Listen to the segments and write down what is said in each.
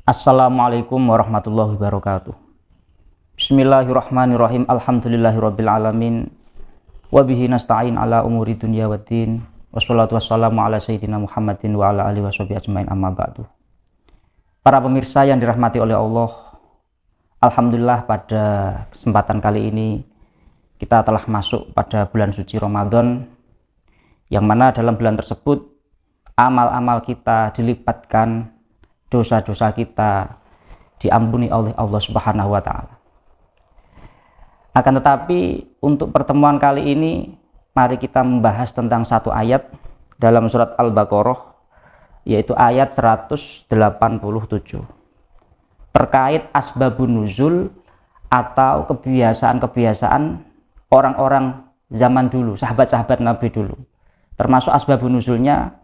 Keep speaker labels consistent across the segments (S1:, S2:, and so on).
S1: Assalamualaikum warahmatullahi wabarakatuh. Bismillahirrahmanirrahim. Alhamdulillahirabbil alamin. Wa bihi nasta'in ala umuri dunya waddin. Wassalatu wassalamu ala sayyidina Muhammadin wa ala alihi washabihi ajmain, amma ba'du. Para pemirsa yang dirahmati oleh Allah, alhamdulillah pada kesempatan kali ini kita telah masuk pada bulan suci Ramadan, yang mana dalam bulan tersebut amal-amal kita dilipatkan, dosa-dosa kita diampuni oleh Allah Subhanahu wa Ta'ala. Akan tetapi untuk pertemuan kali ini, mari kita membahas tentang satu ayat dalam surat Al-Baqarah, yaitu ayat 187, terkait asbabun nuzul atau kebiasaan-kebiasaan orang-orang zaman dulu, sahabat-sahabat Nabi dulu, termasuk asbabun nuzulnya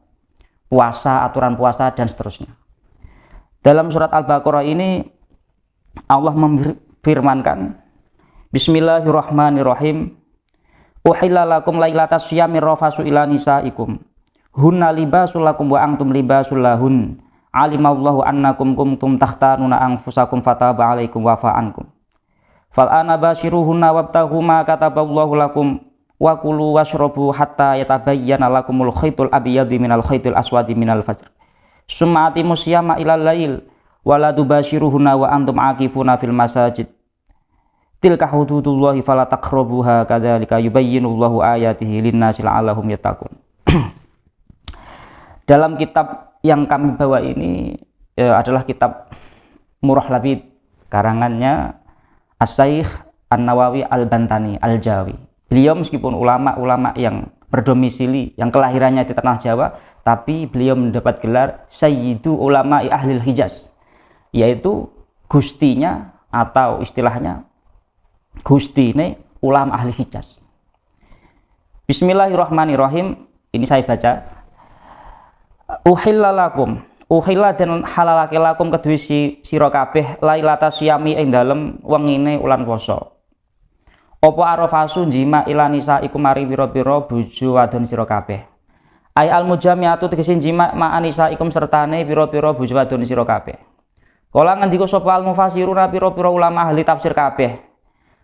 S1: puasa, aturan puasa, dan seterusnya. Dalam surat Al-Baqarah ini Allah memfirmankan, Bismillahirrahmanirrahim. Uhilla lakum lailatas syiyami rafasu ila nisaikum. Hunna libasul lakum wa antum libasul lahun. Alimallahu annakum kuntum takhtanuna anfusakum fataba alaikum wa fa'ankum. Fal'ana bashiruhunna wabtaghu ma kataballahu lakum wa kulu washrabu hatta yatabayyana lakumul khaytul abyadu minal khaytil aswadi minal fajr. Summa atimu siyama ilal lail wala tubashiruhunna wa antum aqifuna fil masajid. Tilka hududullahi fala taqrabuha kadzalika yubayyinullahu ayatihi linnasi la'allahum yattaqun. Dalam kitab yang kami bawa ini adalah kitab Murrah Labid, karangannya As-Syaikh An-Nawawi Al-Bantani Al-Jawi. Beliau meskipun ulama-ulama yang berdomisili, yang kelahirannya di tanah Jawa, tapi beliau mendapat gelar Sayyidu Ulama'i Ahlil Hijaz, yaitu gustinya atau istilahnya gustine ulama ahli Hijaz. Bismillahirrahmanirrahim. Ini saya baca. Uhilla lakum, uhilla dan halalake lakum kedue sira kabeh lailatas syiyami ing dalem wengine ulan poso. Apa arafasu jima ilanisa iku mari pira-pira bojo wadon sira kabeh. Ai al mujamiatu tegese jima ma anisa ikum sertane pira-pira bojo wadon sira kabeh. Kala ngendika sapa al mufassiruna pira-pira ulama ahli tafsir kabeh.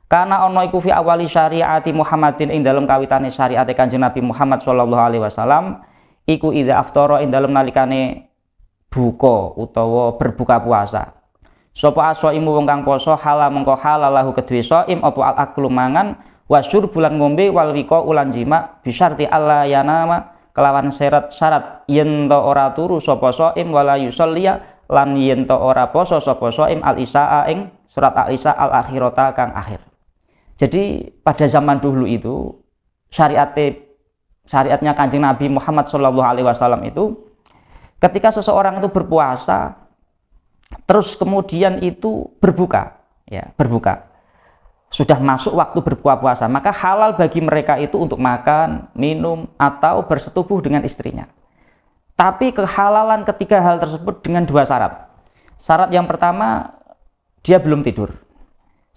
S1: Karena ana iku fi awali syariati Muhammadin ing dalem kawitane syariate Kanjeng Nabi Muhammad sallallahu alaihi wasallam iku idza aftara ing dalem nalikane buka utawa berbuka puasa. Sapa asaimu wong kang poso halal mengko halalahu kedue saim apa al aklu mangan wasyur bulan ngombe wal wiqa ulan jima bisyarti alla yanama kelawan syarat yen to ora turu sapa saim wala yusalliya lan yen to ora poso sapa saim al isaa ing surat al-Isya al-akhirata kang akhir. Jadi pada zaman dulu itu syariatnya Kanjeng Nabi Muhammad sallallahu alaihi wasallam itu ketika seseorang itu berpuasa terus kemudian itu berbuka, sudah masuk waktu berbuka puasa, maka halal bagi mereka itu untuk makan, minum, atau bersetubuh dengan istrinya. Tapi kehalalan ketiga hal tersebut dengan dua syarat. Syarat yang pertama, dia belum tidur.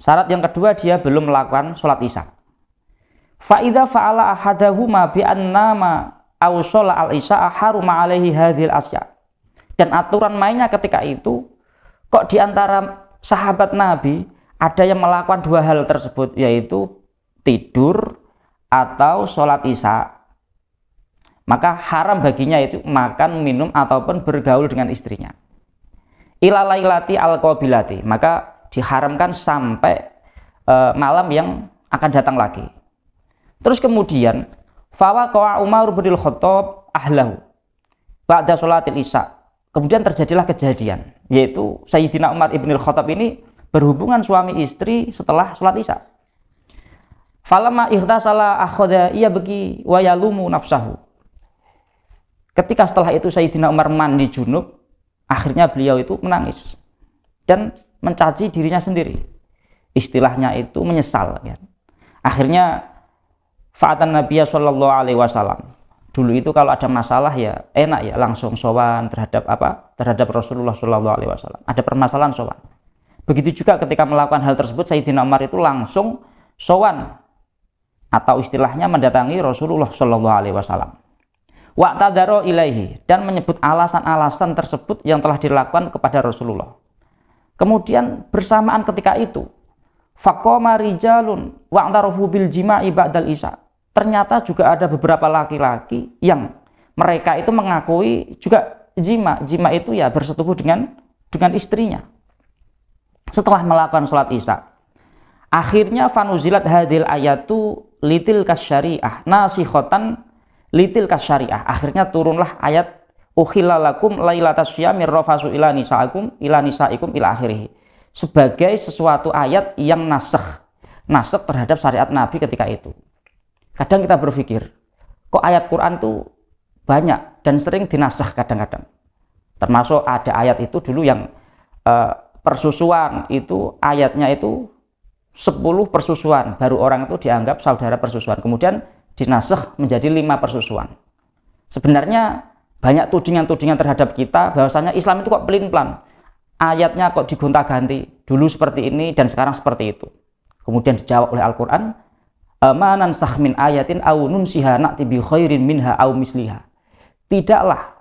S1: Syarat yang kedua, dia belum melakukan sholat isya. Fa'idha fa'ala ahadahuma bi'annama awsola al-isya haruma alaihi hadhil asya. Dan aturan mainnya ketika itu, kok diantara sahabat Nabi ada yang melakukan dua hal tersebut, yaitu tidur atau sholat isya, maka haram baginya itu makan, minum, ataupun bergaul dengan istrinya. Ila lailati al-qabilati, maka diharamkan sampai malam yang akan datang lagi. Terus kemudian fawaqa Umar bin Khattab ahlahu ba'da sholatil isya. Kemudian terjadilah kejadian, yaitu Sayyidina Umar ibn Khattab ini berhubungan suami istri setelah sholat isya. Falamma ightasala akhadha yabki wa yalumu nafsahu. Ketika setelah itu Sayyidina Umar mandi junub, akhirnya beliau itu menangis dan mencaci dirinya sendiri. Istilahnya itu menyesal, ya. Akhirnya fa'atan Nabiya sallallahu alaihi wasallam. Dulu itu kalau ada masalah ya enak ya langsung sowan terhadap Rasulullah sallallahu alaihi wasallam. Ada permasalahan sowan. Begitu juga ketika melakukan hal tersebut Sayyidina Umar itu langsung sowan atau istilahnya mendatangi Rasulullah sallallahu alaihi wasallam. Wa'tadzaro ilaihi, dan menyebut alasan-alasan tersebut yang telah dilakukan kepada Rasulullah. Kemudian bersamaan ketika itu, faqama rijalun wa'tarafu bil jima'i ba'dal isya. Ternyata juga ada beberapa laki-laki yang mereka itu mengakui juga jima. Jima itu ya bersetubuh dengan istrinya setelah melakukan sholat isya. Akhirnya fanuzilat hadil ayatu litil kasyariah nasikhatan litil kasyariah. Akhirnya turunlah ayat ukhilalakum lailatas syamir rafasu ila nisaikum ila akhirih, sebagai sesuatu ayat yang nasakh terhadap syariat Nabi ketika itu. Kadang kita berpikir, kok ayat Quran itu banyak dan sering dinasakh kadang-kadang. Termasuk ada ayat itu dulu yang persusuan itu ayatnya itu 10 persusuan, baru orang itu dianggap saudara persusuan. Kemudian dinasakh menjadi 5 persusuan. Sebenarnya banyak tudingan-tudingan terhadap kita bahwasanya Islam itu kok pelin-pelan. Ayatnya kok digonta-ganti, dulu seperti ini dan sekarang seperti itu. Kemudian dijawab oleh Al-Qur'an, amanan sahmin ayatin aw nunsiha na'ti bi khairin minha aw misliha. Tidaklah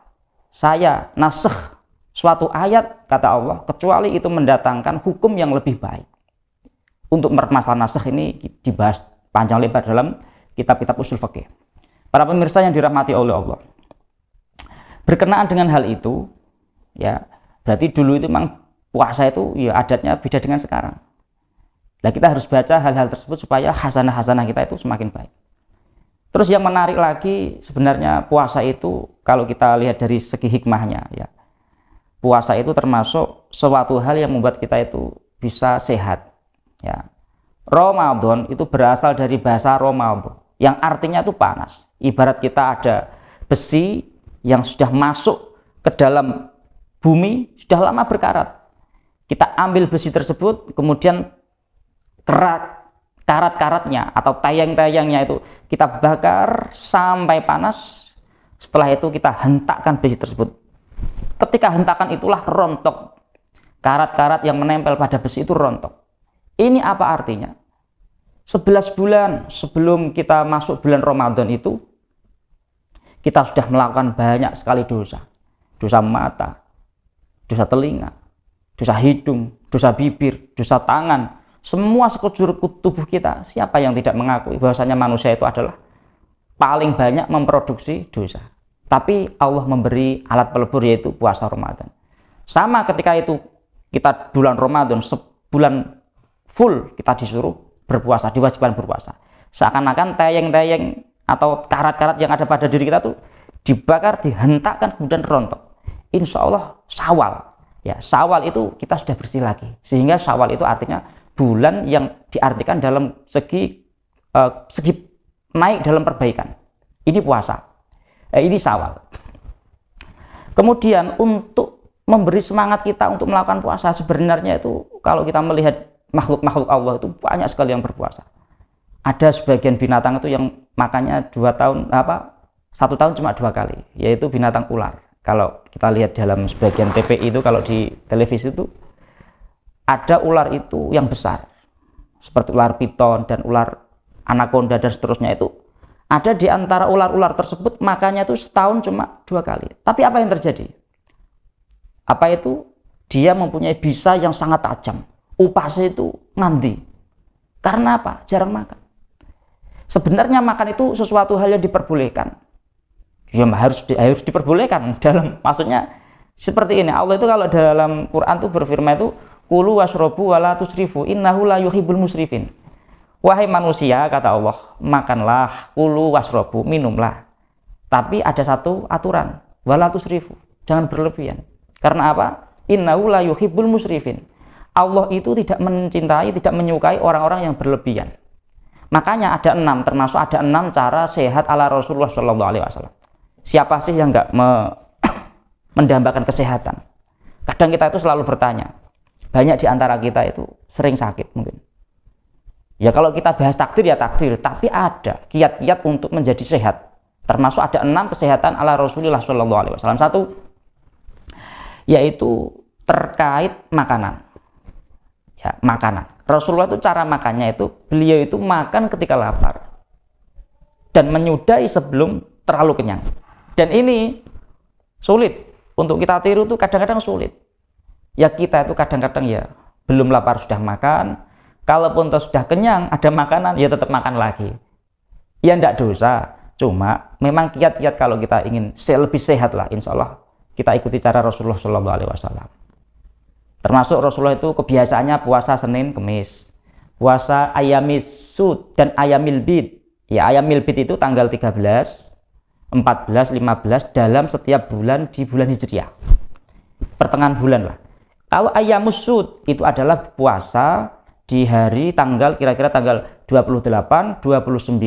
S1: saya nasakh suatu ayat, kata Allah, kecuali itu mendatangkan hukum yang lebih baik. Untuk masalah nasakh ini dibahas panjang lebar dalam kitab-kitab usul fikih. Para pemirsa yang dirahmati oleh Allah, berkenaan dengan hal itu, ya berarti dulu itu memang puasa itu ya adatnya beda dengan sekarang. Nah, kita harus baca hal-hal tersebut supaya hasanah-hasanah kita itu semakin baik. Terus yang menarik lagi, sebenarnya puasa itu kalau kita lihat dari segi hikmahnya, ya puasa itu termasuk suatu hal yang membuat kita itu bisa sehat. Ya, Ramadan itu berasal dari bahasa Ramadan, yang artinya itu panas. Ibarat kita ada besi yang sudah masuk ke dalam bumi, sudah lama berkarat. Kita ambil besi tersebut, kemudian karat-karatnya atau tayang-tayangnya itu kita bakar sampai panas. Setelah itu kita hentakkan besi tersebut. Ketika hentakan itulah rontok. Karat-karat yang menempel pada besi itu rontok. Ini apa artinya? 11 bulan sebelum kita masuk bulan Ramadan itu, kita sudah melakukan banyak sekali dosa. Dosa mata, dosa telinga, dosa hidung, dosa bibir, dosa tangan. Semua sekujur tubuh kita, siapa yang tidak mengakui bahwasanya manusia itu adalah paling banyak memproduksi dosa. Tapi Allah memberi alat pelebur, yaitu puasa Ramadan. Sama ketika itu kita bulan Ramadan, sebulan full kita disuruh berpuasa, diwajibkan berpuasa. Seakan-akan tayang-tayang atau karat-karat yang ada pada diri kita tuh dibakar, dihentakkan, kemudian rontok. Insya Allah Syawal, ya Syawal itu kita sudah bersih lagi. Sehingga Syawal itu artinya bulan yang diartikan dalam segi naik dalam perbaikan. Ini puasa. Ini Syawal. Kemudian untuk memberi semangat kita untuk melakukan puasa, sebenarnya itu kalau kita melihat makhluk-makhluk Allah itu banyak sekali yang berpuasa. Ada sebagian binatang itu yang makannya 1 tahun cuma 2 kali, yaitu binatang ular. Kalau kita lihat dalam sebagian TPI itu, kalau di televisi itu ada ular itu yang besar, seperti ular piton dan ular anaconda dan seterusnya. Itu ada di antara ular-ular tersebut makannya itu setahun cuma 2 kali. Tapi apa yang terjadi? Apa itu? Dia mempunyai bisa yang sangat tajam. Upasnya itu ngandi. Karena apa? Jarang makan. Sebenarnya makan itu sesuatu hal yang diperbolehkan. Ya harus diperbolehkan dalam, maksudnya seperti ini. Allah itu kalau dalam Quran itu berfirman itu kulu washrobu wala tusrifu innahu la yuhibbul musrifin. Wahai manusia, kata Allah, makanlah, kulu washrobu, minumlah. Tapi ada satu aturan, wala tusrifu, jangan berlebihan. Karena apa? Innahu la yuhibbul musrifin. Allah itu tidak mencintai, tidak menyukai orang-orang yang berlebihan. Makanya ada 6, termasuk ada 6 cara sehat ala Rasulullah SAW. Siapa sih yang enggak mendambakan kesehatan? Kadang kita itu selalu bertanya, banyak di antara kita itu sering sakit mungkin. Ya kalau kita bahas takdir ya takdir, tapi ada kiat-kiat untuk menjadi sehat. Termasuk ada 6 kesehatan ala Rasulullah SAW. 1, yaitu terkait makanan. Ya, makanan. Rasulullah itu cara makannya itu, beliau itu makan ketika lapar dan menyudahi sebelum terlalu kenyang. Dan ini sulit untuk kita tiru tuh, kadang-kadang sulit. Ya kita itu kadang-kadang ya belum lapar sudah makan, kalaupun sudah kenyang ada makanan ya tetap makan lagi. Ya enggak dosa, cuma memang kiat-kiat kalau kita ingin lebih sehat lah, insya Allah kita ikuti cara Rasulullah SAW. Termasuk Rasulullah itu kebiasaannya puasa Senin, Kemis, puasa ayamis sud dan ayamil bid. Ya ayamil bid itu tanggal 13, 14, 15 dalam setiap bulan di bulan Hijriah. Pertengahan bulan lah. Kalau ayamus sud itu adalah puasa di hari tanggal kira-kira tanggal 28, 29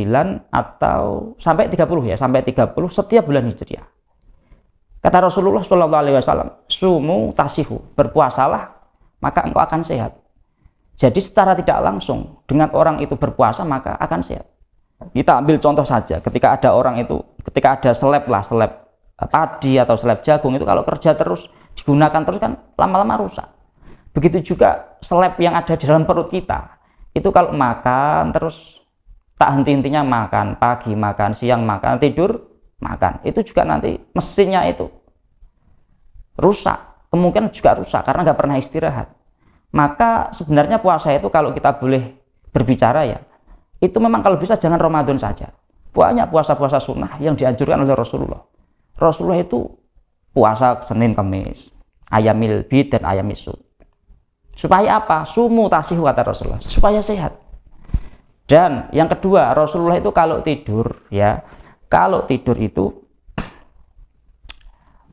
S1: atau sampai 30 ya, sampai 30 setiap bulan Hijriah. Kata Rasulullah SAW, sumu tasihu, berpuasalah maka engkau akan sehat. Jadi secara tidak langsung dengan orang itu berpuasa maka akan sehat. Kita ambil contoh saja, ketika ada orang itu, ketika ada seleb padi atau seleb jagung itu kalau kerja terus, digunakan terus kan lama-lama rusak. Begitu juga seleb yang ada di dalam perut kita, itu kalau makan terus tak henti-hentinya makan, pagi makan, siang makan, tidur makan, itu juga nanti mesinnya itu rusak, kemungkinan juga rusak karena nggak pernah istirahat. Maka sebenarnya puasa itu kalau kita boleh berbicara ya, itu memang kalau bisa jangan Ramadan saja. Banyak puasa-puasa sunnah yang dianjurkan oleh Rasulullah. Rasulullah itu puasa Senin, Kamis, ayamil bid dan ayamis sud. Supaya apa? Sumu tasihu kata Rasulullah, supaya sehat. Dan yang kedua, Rasulullah itu kalau tidur ya, kalau tidur itu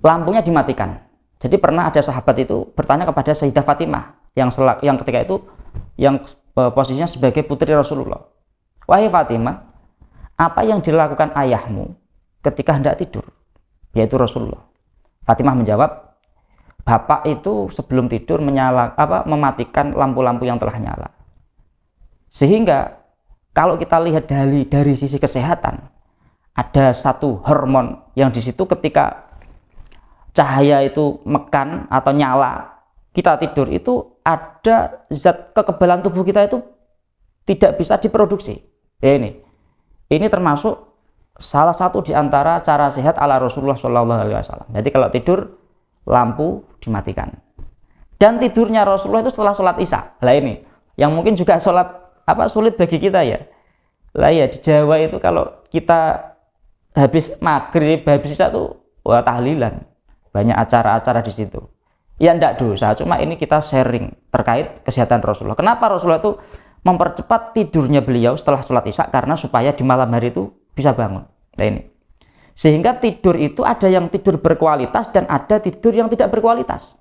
S1: lampunya dimatikan. Jadi pernah ada sahabat itu bertanya kepada Sayyidah Fatimah yang ketika itu yang posisinya sebagai putri Rasulullah. Wahai Fatimah, apa yang dilakukan ayahmu ketika hendak tidur? Yaitu Rasulullah. Fatimah menjawab, bapak itu sebelum tidur mematikan lampu-lampu yang telah nyala. Sehingga kalau kita lihat dari sisi kesehatan, ada satu hormon yang di situ ketika cahaya itu mekan atau nyala, kita tidur itu ada zat kekebalan tubuh kita itu tidak bisa diproduksi. Ya ini termasuk salah satu di antara cara sehat ala Rasulullah SAW. Jadi kalau tidur lampu dimatikan. Dan tidurnya Rasulullah itu setelah sholat Isya. Lah ini yang mungkin juga sulit bagi kita ya. Lah ya di Jawa itu kalau kita habis maghrib, habis Isya tuh wah tahlilan. Banyak acara-acara di situ. Ya enggak dosa, cuma ini kita sharing terkait kesehatan Rasulullah. Kenapa Rasulullah itu mempercepat tidurnya beliau setelah sholat Isya? Karena supaya di malam hari itu bisa bangun. Nah ini. Sehingga tidur itu ada yang tidur berkualitas dan ada tidur yang tidak berkualitas.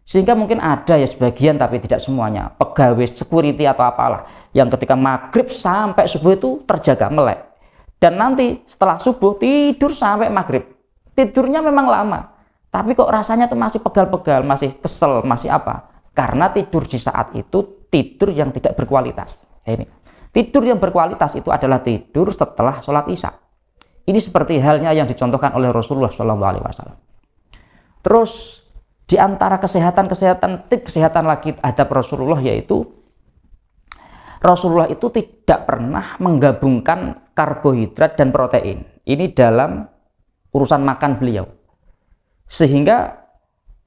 S1: Sehingga mungkin ada ya sebagian tapi tidak semuanya. Pegawai security atau apalah yang ketika maghrib sampai subuh itu terjaga melek. Dan nanti setelah subuh tidur sampai maghrib. Tidurnya memang lama. Tapi kok rasanya tuh masih pegal-pegal, masih kesel, masih apa? Karena tidur di saat itu tidur yang tidak berkualitas. Ini tidur yang berkualitas itu adalah tidur setelah sholat Isya. Ini seperti halnya yang dicontohkan oleh Rasulullah SAW. Terus di antara tip kesehatan lagi hadap Rasulullah yaitu Rasulullah itu tidak pernah menggabungkan karbohidrat dan protein. Ini dalam urusan makan beliau. Sehingga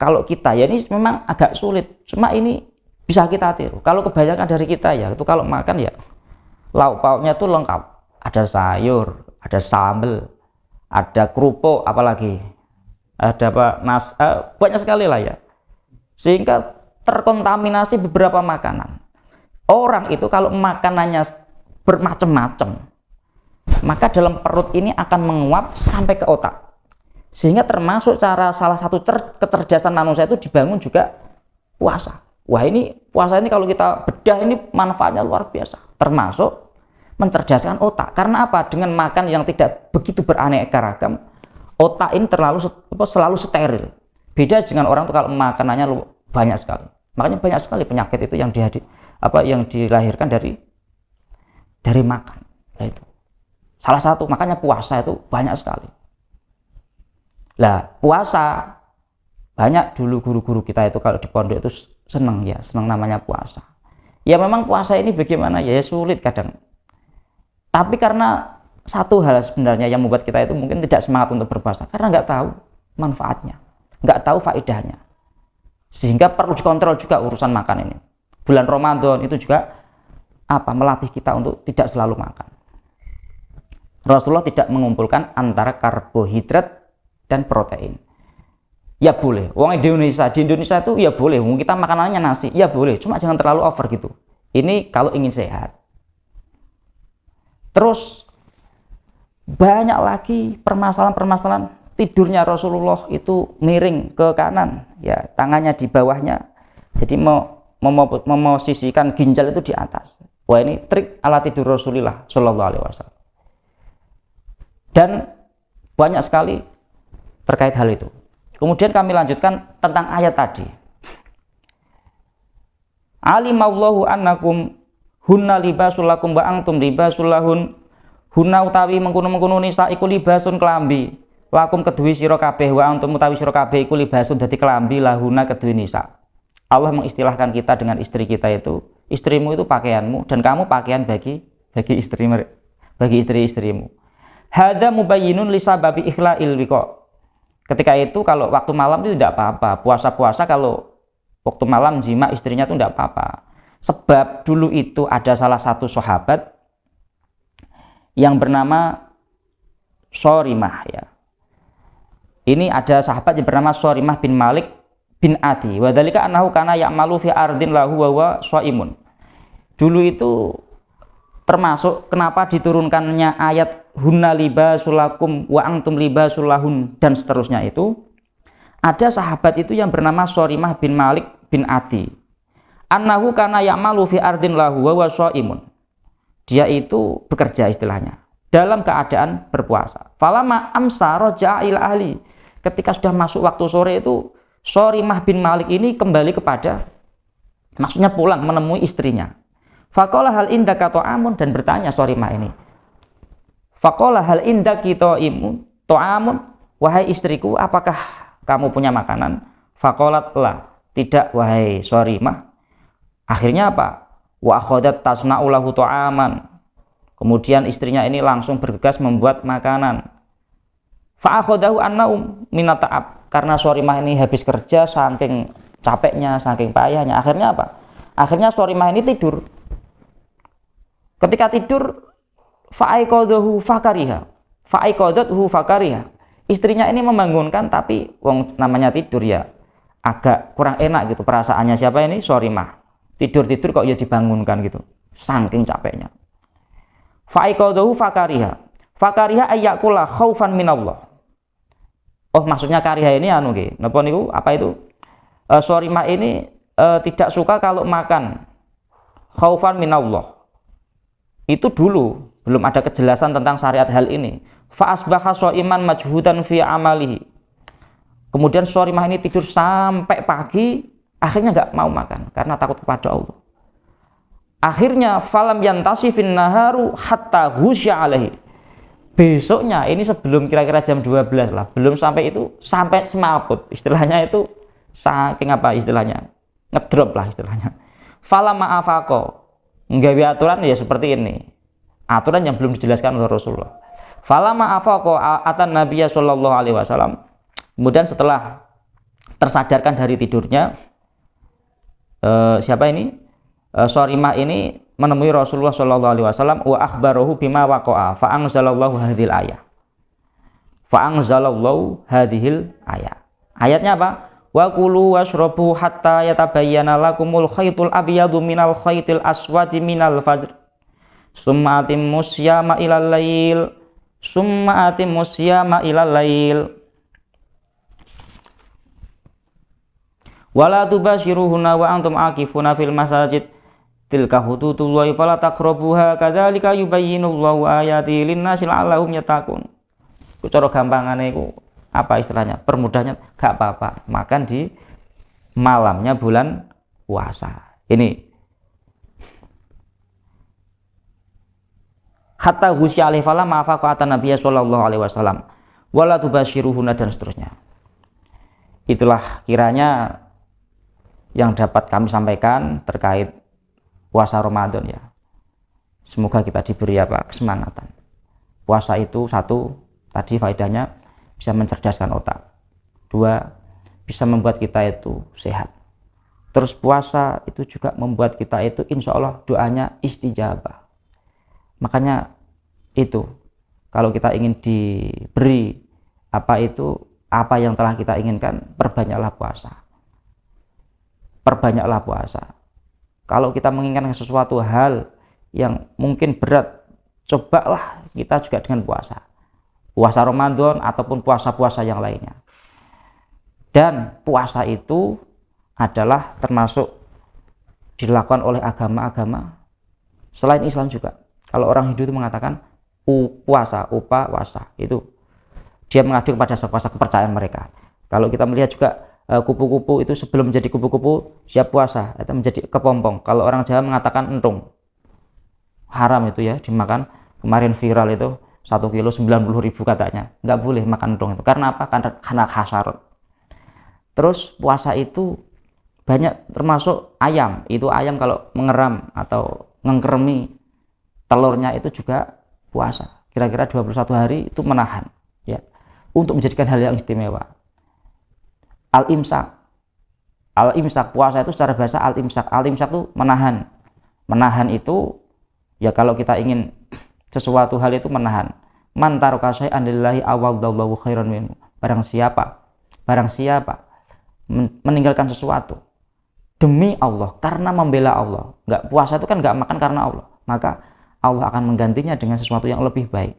S1: kalau kita ya ini memang agak sulit, cuma ini bisa kita tiru. Kalau kebanyakan dari kita ya itu kalau makan ya lauk pauknya tuh lengkap, ada sayur, ada sambal, ada kerupuk, apalagi ada banyak sekali lah ya. Sehingga terkontaminasi beberapa makanan. Orang itu kalau makanannya bermacam-macam, maka dalam perut ini akan menguap sampai ke otak. Sehingga termasuk salah satu kecerdasan manusia itu dibangun juga puasa. Wah ini puasa ini kalau kita bedah ini manfaatnya luar biasa. Termasuk mencerdaskan otak. Karena apa? Dengan makan yang tidak begitu beraneka ragam, otak ini selalu steril. Beda dengan orang itu kalau makanannya banyak sekali. Makanya banyak sekali penyakit itu yang dilahirkan dari makan. Nah, itu salah satu, makanya puasa itu banyak sekali. Lah puasa banyak dulu guru-guru kita itu kalau di pondok itu seneng namanya puasa. Ya memang puasa ini bagaimana ya sulit kadang. Tapi karena satu hal sebenarnya yang membuat kita itu mungkin tidak semangat untuk berpuasa karena nggak tahu manfaatnya, nggak tahu faedahnya, sehingga perlu dikontrol juga urusan makan ini. Bulan Ramadan itu juga melatih kita untuk tidak selalu makan. Rasulullah tidak mengumpulkan antara karbohidrat dan protein. Ya boleh, di Indonesia itu ya boleh, kita makanannya nasi, ya boleh, cuma jangan terlalu over gitu. Ini kalau ingin sehat. Terus banyak lagi permasalahan-permasalahan tidurnya Rasulullah itu miring ke kanan, ya tangannya di bawahnya, jadi memosisikan ginjal itu di atas. Wah, ini trik ala tidur Rasulullah Shallallahu Alaihi Wasallam. Dan banyak sekali terkait hal itu. Kemudian kami lanjutkan tentang ayat tadi. Alimallahu annakum hunna libasul lakum wa antum libasul lahun. Hunna utawi mengkono-mengkono nisa iku libasun kelambi. Lakum kedue sira kabeh wa antum utawi sira kabeh iku libasun dadi kelambi lahuna kedue nisa. Allah mengistilahkan kita dengan istri kita itu, istrimu itu pakaianmu dan kamu pakaian bagi istri-istrimu. Hadza mubayyinun li sababi ikhla'il wiqa. Ketika itu kalau waktu malam itu tidak apa-apa. Puasa-puasa kalau waktu malam jima istrinya itu tidak apa-apa. Sebab dulu itu ada salah satu sahabat yang bernama Shorimah ya. Ini ada sahabat yang bernama Shorimah bin Malik bin Adi. Wa dzalika annahu kana ya'malu fi ardin lahu wa huwa shaimun. Dulu itu termasuk kenapa diturunkannya ayat hunna libasul lakum wa antum libasul lahun dan seterusnya itu, ada sahabat itu yang bernama Shorimah bin Malik bin Adi. Annahu kana ya'malu fi ardin lahu wa huwa shaimun. Dia itu bekerja istilahnya dalam keadaan berpuasa. Falama amsa raja'a ila ahli. Ketika sudah masuk waktu sore itu Shorimah bin Malik ini kembali kepada, maksudnya pulang menemui istrinya. Faqala hal indaka ta'amun, dan bertanya Shorimah ini. Faqala hal indaki ta'amun, wahai istriku, apakah kamu punya makanan? Faqalat la, tidak wahai Shorimah. Akhirnya apa? Wa akhadat tasna'u lahu ta'aman. Kemudian istrinya ini langsung bergegas membuat makanan. Fa akhadahu anna'um minat ta'ab. Karena Shorimah ini habis kerja saking capeknya, saking payahnya. Akhirnya apa? Akhirnya Shorimah ini tidur. Ketika tidur, fa'aiqadhahu fakariha. Istrinya ini membangunkan, tapi namanya tidur ya agak kurang enak gitu perasaannya. Siapa ini? Shorimah. Tidur-tidur kok ya dibangunkan gitu. Saking capeknya. Fa'aiqadhahu fakariha. Fakariha ayyakula khaufan minallah. Oh, maksudnya kariha ini napa niku? Apa itu? Shorimah ini tidak suka kalau makan khaufan minallah. Itu dulu belum ada kejelasan tentang syariat hal ini. Fa asbaha shaiman majhudan fi amalihi. Kemudian Shorimah ini tidur sampai pagi, akhirnya nggak mau makan karena takut kepada Allah. Akhirnya falam yantasifin naharu hatta husya alaihi. Besoknya ini sebelum kira-kira jam 12 lah, belum sampai itu, sampai semaput. Istilahnya itu saking apa istilahnya? Ngedrop lah istilahnya. Fala ma'afaqo. Nggawe aturan ya seperti ini. Aturan yang belum dijelaskan oleh Rasulullah. Fala ma'afaqo atan Nabiya sallallahu alaihi wasallam. Kemudian setelah tersadarkan dari tidurnya, siapa ini? Shorimah ini menemui Rasulullah sallallahu alaihi wasallam wa akhbarahu bima waqa'a fa anzalallahu hadhil ayah. Fa anzalallahu hadhil ayah. Ayatnya apa? Wa kulu washrabu hatta yatabayyana lakumul khaytul abyadu minal khaytil aswadi minal fajr. Summa atimmus siyama ilal lail. Summa atimmus siyama ilal lail. Wala tubashiruhunna wa antum aqifuna fil masajid. Tilka hududullahi fala taqrabuha kadzalika yubayyinullahu ayati lin-nasi la'allahum yattaqun. Ku cara gampangane iku apa istilahnya? Permudahnya gak apa-apa makan di malamnya bulan puasa. Ini hatta husya alaihi fala ma'afaqa Nabiya sallallahu alaihi wasallam wala tubashiruhunna dan seterusnya. Itulah kiranya yang dapat kami sampaikan terkait puasa Ramadan ya. Semoga kita diberi apa? Kesemangatan. Puasa itu satu, tadi faedahnya bisa mencerdaskan otak. Dua, bisa membuat kita itu sehat. Terus puasa itu juga membuat kita itu insya Allah doanya istijabah. Makanya itu, kalau kita ingin diberi apa yang telah kita inginkan, perbanyaklah puasa. Perbanyaklah puasa. Kalau kita menginginkan sesuatu hal yang mungkin berat, cobalah kita juga dengan puasa. Puasa Ramadan ataupun puasa-puasa yang lainnya. Dan puasa itu adalah termasuk dilakukan oleh agama-agama selain Islam juga. Kalau orang Hindu itu mengatakan puasa, itu dia mengadu kepada puasa kepercayaan mereka. Kalau kita melihat juga kupu-kupu itu sebelum menjadi kupu-kupu siap puasa, itu menjadi kepompong. Kalau orang Jawa mengatakan entung, haram itu ya dimakan. Kemarin viral itu 1 kilo 90.000 katanya, nggak boleh makan entung itu. Karena apa? Karena hasyarat. Terus puasa itu banyak, termasuk ayam. Itu ayam kalau mengeram atau ngengkermi telurnya itu juga puasa. Kira-kira 21 hari itu menahan, ya, untuk menjadikan hal yang istimewa. Al-imsak puasa itu secara bahasa al-imsak itu menahan. Menahan itu ya kalau kita ingin sesuatu hal itu menahan. Man taraka syai'an lillahi awadallahu khairan minhu. Barang siapa meninggalkan sesuatu demi Allah, karena membela Allah. Puasa itu kan enggak makan karena Allah, maka Allah akan menggantinya dengan sesuatu yang lebih baik.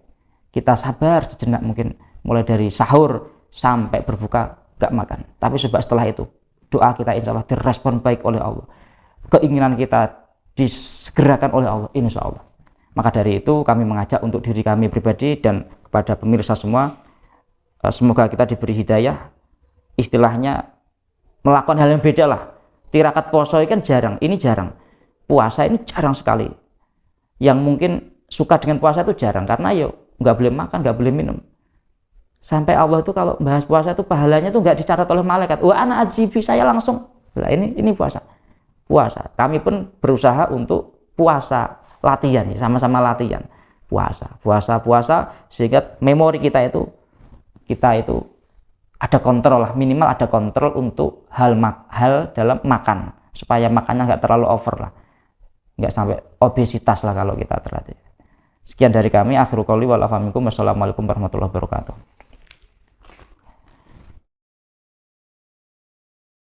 S1: Kita sabar sejenak, mungkin mulai dari sahur sampai berbuka enggak makan, tapi setelah itu doa kita insya Allah direspon baik oleh Allah, keinginan kita disegerakan oleh Allah insya Allah. Maka dari itu kami mengajak untuk diri kami pribadi dan kepada pemirsa semua, semoga kita diberi hidayah, istilahnya melakukan hal yang beda lah. Tirakat poso kan jarang, ini jarang. Puasa ini jarang sekali. Yang mungkin suka dengan puasa itu jarang, karena nggak boleh makan, nggak boleh minum. Sampai Allah itu kalau bahas puasa itu pahalanya itu nggak dicatat oleh malaikat. Wah, anak ajibi, saya langsung. Nah, ini puasa. Kami pun berusaha untuk puasa, latihan, sama-sama latihan. Puasa sehingga memori kita itu ada kontrol lah, minimal ada kontrol untuk hal dalam makan, supaya makannya nggak terlalu over lah, nggak sampai obesitas lah kalau kita terlatih. Sekian dari kami, akhirul qouli wal afwa minkum, wassalamualaikum warahmatullahi wabarakatuh.